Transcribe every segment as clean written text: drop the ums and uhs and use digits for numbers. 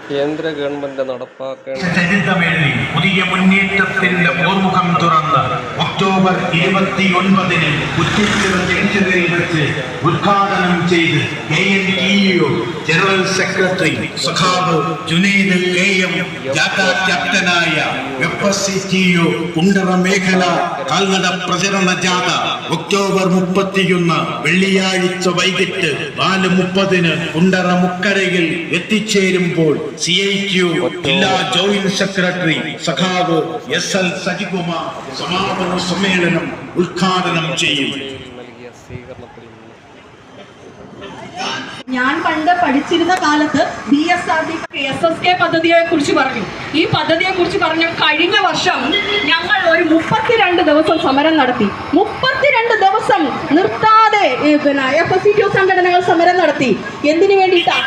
കേന്ദ്ര ഗവൺമെന്റ് നടപ്പാക്കേണ്ട ചരിത്രമെഴുതി പുതിയ മുന്നേറ്റത്തിന്റെ പോർമുഖം തുറന്ന് ഒക്ടോബർ 29-ന് കുറ്റിച്ചിറ ജംഗ്ഷനിൽ വെച്ച് ഉദ്ഘാടനം ചെയ്ത് KNTU ജനറൽ സെക്രട്ടറി സഖാവ് ജുനൈദ് AM ജാഥ ക്യാപ്റ്റനായ FSCTU കുണ്ടറ മേഖല കാൽനട പ്രചരണ ജാഥ ഒക്ടോബർ 31 വെള്ളിയാഴ്ച വൈകിട്ട് 4:30-ന് കുണ്ടറ മുക്കരയിൽ എത്തിച്ചേരുമ്പോൾ CITU ജില്ലാ ജോയിന്റ് സെക്രട്ടറി സഖാവ് SL സജികുമാർ സമാപന സമ്മേളനം ഉദ്ഘാടനം ചെയ്യും. ഞാൻ പണ്ട് പഠിച്ചിരുന്ന കാലത്ത് BSRD SSK പദ്ധതിയെ കുറിച്ച് പറഞ്ഞു. ഈ പദ്ധതിയെ കുറിച്ച് പറഞ്ഞു കഴിഞ്ഞ വർഷം ഞങ്ങൾ ഒരു 32 ദിവസം സമരം നടത്തി. 32 ദിവസം നിർത്താതെ FSCTU സംഘടനകൾ സമരം നടത്തി. എന്തിനു വേണ്ടിയിട്ടാ?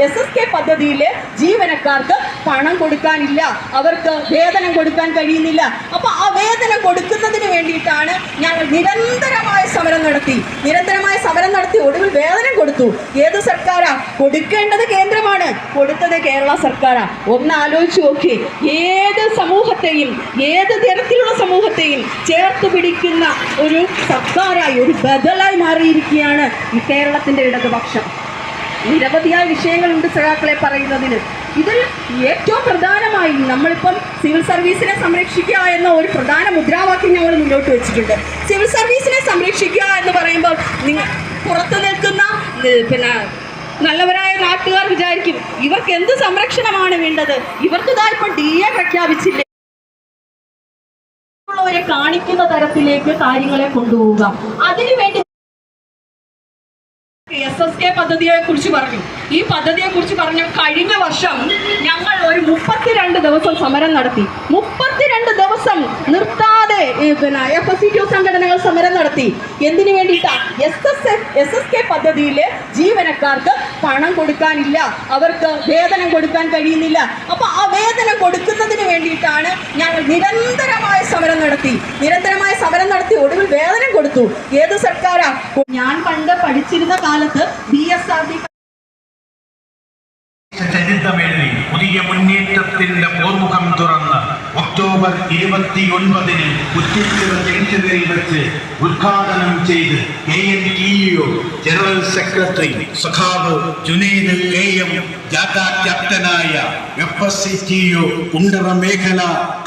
SSK പദ്ധതിയിലെ ജീവനക്കാർക്ക് പണം കൊടുക്കാനില്ല, അവർക്ക് വേതനം കൊടുക്കാൻ കഴിയുന്നില്ല. അപ്പൊ ആ വേതനം കൊടുക്കുന്നതിന് വേണ്ടിയിട്ടാണ് ഞങ്ങൾ നിരന്തരമായ സമരം നടത്തി. ഒടുവിൽ വേതനം കൊടുത്തു. ഏത് സർക്കാരാ? കൊടുക്കേണ്ടത് കേന്ദ്രമാണ്, കൊടുത്തത് കേരള സർക്കാരാ. ഒന്ന് ആലോചിച്ച് നോക്കി. ഏത് സമൂഹത്തെയും ഏത് തരത്തിലുള്ള സമൂഹത്തെയും ചേർത്ത് പിടിക്കുന്ന ഒരു സർക്കാരായി, ഒരു ബദലായി മാറിയിരിക്കുകയാണ് ഈ കേരളത്തിന്റെ ഇടതുപക്ഷം. നിരവധിയായ വിഷയങ്ങളുണ്ട് സഖാക്കളെ പറയുന്നതിന്. ഇതിൽ ഏറ്റവും പ്രധാനമായി നമ്മളിപ്പം സിവിൽ സർവീസിനെ സംരക്ഷിക്കുക എന്ന ഒരു പ്രധാന മുദ്രാവാക്യം ഞങ്ങൾ മുന്നോട്ട് വെച്ചിട്ടുണ്ട്. സിവിൽ സർവീസിനെ സംരക്ഷിക്കുക എന്ന് പറയുമ്പോൾ നിങ്ങൾ പുറത്തു നിൽക്കുന്ന നല്ലവരായ നാട്ടുകാർ വിചാരിക്കും ഇവർക്ക് എന്ത് സംരക്ഷണമാണ് വേണ്ടത്, ഇവർക്ക് ഇപ്പം DA പ്രഖ്യാപിച്ചില്ലേ ുള്ളവരെ കാണിക്കുന്ന തരത്തിലേക്ക് കാര്യങ്ങളെ കൊണ്ടുപോവുക. അതിനുവേണ്ടി SSK പദ്ധതിയെ കുറിച്ച് പറഞ്ഞു. ഈ പദ്ധതിയെ കുറിച്ച് പറഞ്ഞു കഴിഞ്ഞ വർഷം ഞങ്ങൾ ഒരു 32 ദിവസം സമരം നടത്തി. 32 ദിവസം നിർത്താതെ FSCTU സംഘടനകൾ സമരം നടത്തി. എന്തിനു വേണ്ടിയിട്ടാ? SSK പദ്ധതിയിലെ ജീവനക്കാർക്ക് പണം കൊടുക്കാനില്ല, അവർക്ക് വേതനം കൊടുക്കാൻ കഴിയുന്നില്ല. അപ്പൊ ആ വേതനം കൊടുക്കുന്നതിന് വേണ്ടിയിട്ടാണ് ഞങ്ങൾ നിരന്തരമായ സമരം നടത്തി. ഒടുവിൽ വേതനം കൊടുത്തു. ഏത് സർക്കാരാ? ഞാൻ പണ്ട് പഠിച്ചിരുന്ന കാലത്ത് BSRD ചരിത്രമെഴുതി പുതിയ മുന്നേറ്റത്തിന്റെ പോർമുഖം തുറന്ന് ഒക്ടോബർ 29-ന് കുറ്റിച്ചിറ ജംഗ്ഷനിൽ വെച്ച് ഉദ്ഘാടനം ചെയ്ത് KNTU ജനറൽ സെക്രട്ടറി സഖാവ് ജുനൈദ് AM ജാഥ ക്യാപ്റ്റനായ FSCTU കുണ്ടറ മേഖല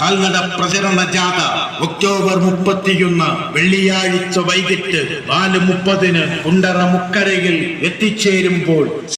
കാൽനട പ്രചരണ ജാഥ ഒക്ടോബർ 31 വെള്ളിയാഴ്ച വൈകിട്ട് 4:30-ന് കുണ്ടറ മുക്കരയിൽ എത്തിച്ചേരുമ്പോൾ